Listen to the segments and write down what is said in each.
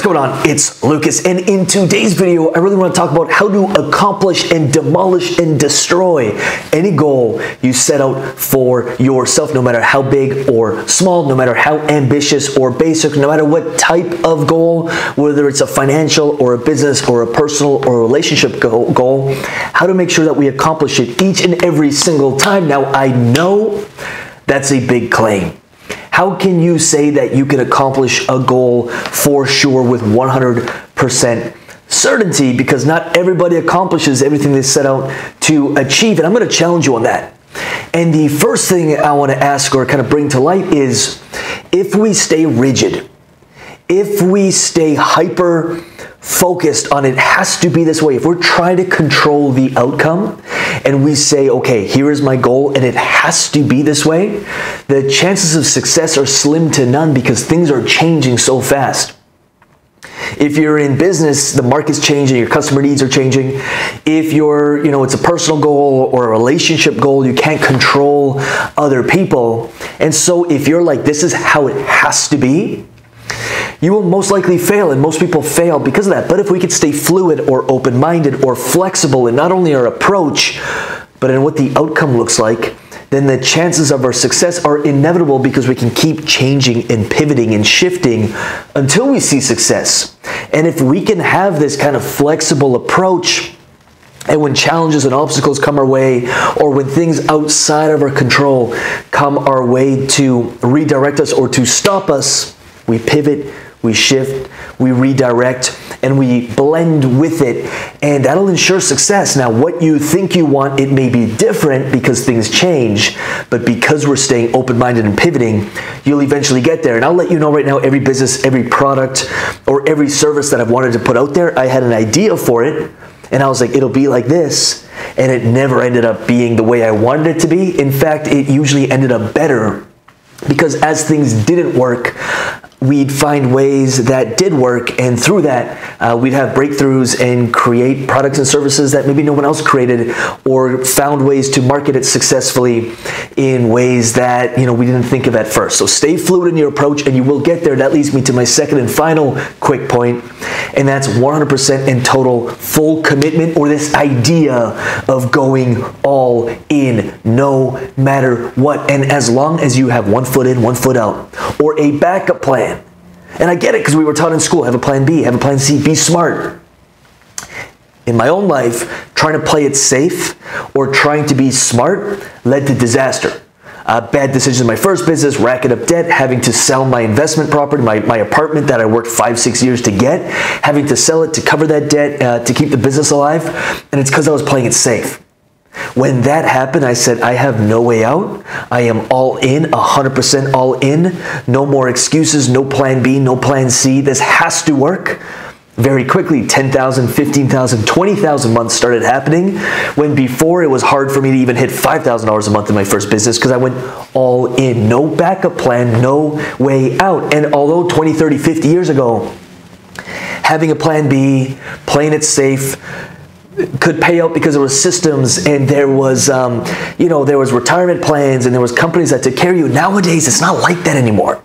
What's going on? It's Lucas, and in today's video, I really want to talk about how to accomplish and demolish and destroy any goal you set out for yourself, no matter how big or small, no matter how ambitious or basic, no matter what type of goal, whether it's a financial or a business or a personal or a relationship goal, how to make sure that we accomplish it each and every single time. Now, I know that's a big claim. How can you say that you can accomplish a goal for sure with 100% certainty? Because not everybody accomplishes everything they set out to achieve. And I'm going to challenge you on that. And the first thing I want to ask or kind of bring to light is, if we stay rigid, if we stay hyper focused on it has to be this way, if we're trying to control the outcome and we say, okay, here is my goal and it has to be this way, the chances of success are slim to none because things are changing so fast. If you're in business, the market's changing, your customer needs are changing. If you're, it's a personal goal or a relationship goal, you can't control other people. And so if you're like, this is how it has to be, you will most likely fail, and most people fail because of that. But if we could stay fluid or open-minded or flexible in not only our approach, but in what the outcome looks like, then the chances of our success are inevitable because we can keep changing and pivoting and shifting until we see success. And if we can have this kind of flexible approach, and when challenges and obstacles come our way, or when things outside of our control come our way to redirect us or to stop us, we pivot, we shift, we redirect, and we blend with it, and that'll ensure success. Now, what you think you want, it may be different because things change, but because we're staying open-minded and pivoting, you'll eventually get there. And I'll let you know right now, every business, every product, or every service that I've wanted to put out there, I had an idea for it, and I was like, it'll be like this, and it never ended up being the way I wanted it to be. In fact, it usually ended up better, because as things didn't work, we'd find ways that did work, and through that, we'd have breakthroughs and create products and services that maybe no one else created, or found ways to market it successfully in ways that we didn't think of at first. So stay fluid in your approach, and you will get there. That leads me to my second and final quick point, and that's 100% and total full commitment, or this idea of going all in no matter what. And as long as you have one foot in, one foot out, or a backup plan. And I get it, because we were taught in school, have a plan B, have a plan C, be smart. In my own life, trying to play it safe or trying to be smart led to disaster. Bad decisions in my first business, racking up debt, having to sell my investment property, my apartment that I worked 5-6 years to get, having to sell it to cover that debt, to keep the business alive, and it's because I was playing it safe. When that happened, I said, I have no way out. I am all in, 100% all in. No more excuses, no plan B, no plan C. This has to work. Very quickly, 10,000, 15,000, 20,000 months started happening, when before it was hard for me to even hit $5,000 a month in my first business because I went all in. No backup plan, no way out. And although 20, 30, 50 years ago, having a plan B, playing it safe, could pay out because there were systems and there was, there was retirement plans and there was companies that took care of you. Nowadays, it's not like that anymore.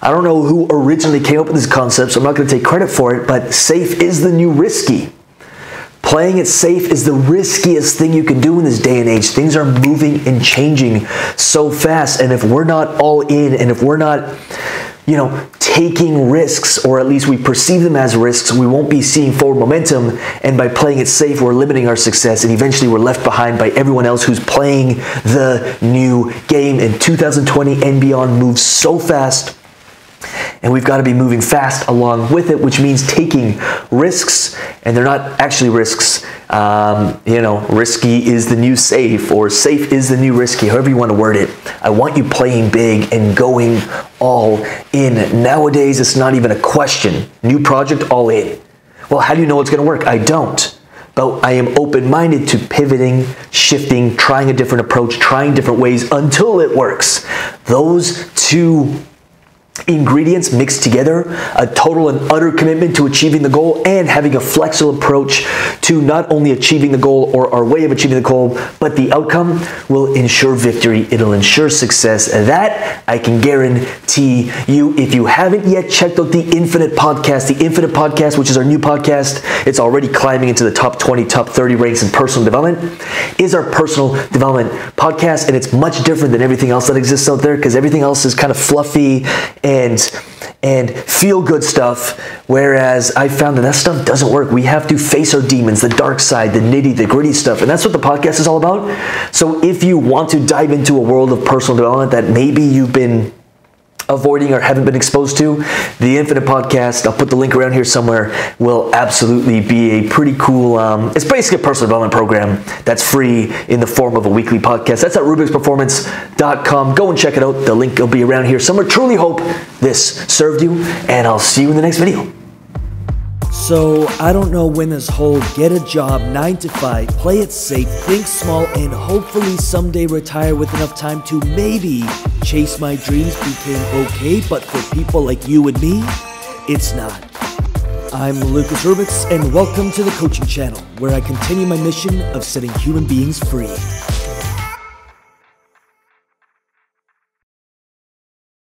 I don't know who originally came up with this concept, so I'm not going to take credit for it, but safe is the new risky. Playing it safe is the riskiest thing you can do in this day and age. Things are moving and changing so fast, and if we're not all in, and if we're not taking risks, or at least we perceive them as risks, we won't be seeing forward momentum, and by playing it safe, we're limiting our success, and eventually we're left behind by everyone else who's playing the new game. And 2020 and beyond moves so fast, and we've got to be moving fast along with it, which means taking risks, and they're not actually risks. Risky is the new safe, or safe is the new risky, however you want to word it. I want you playing big and going all in. Nowadays, it's not even a question. New project, all in. Well, how do you know it's going to work? I don't. But I am open-minded to pivoting, shifting, trying a different approach, trying different ways until it works. Those two ingredients mixed together, a total and utter commitment to achieving the goal, and having a flexible approach to not only achieving the goal or our way of achieving the goal, but the outcome will ensure victory. It'll ensure success. That I can guarantee you. If you haven't yet checked out the Infinite Podcast, which is our new podcast, it's already climbing into the top 20, top 30 ranks in personal development, is our personal development podcast, and it's much different than everything else that exists out there, because everything else is kind of fluffy and feel-good stuff, whereas I found that stuff doesn't work. We have to face our demons, the dark side, the nitty, the gritty stuff, and that's what the podcast is all about. So if you want to dive into a world of personal development that maybe you've been avoiding or haven't been exposed to, the Infinite Podcast, I'll put the link around here somewhere, will absolutely be a pretty cool, it's basically a personal development program that's free in the form of a weekly podcast. That's at rubixperformance.com. Go and check it out. The link will be around here somewhere. Truly hope this served you, and I'll see you in the next video. So, I don't know when this whole get a job, 9 to 5, play it safe, think small, and hopefully someday retire with enough time to maybe chase my dreams became okay, but for people like you and me, it's not. I'm Lucas Rubix, and welcome to the coaching channel, where I continue my mission of setting human beings free.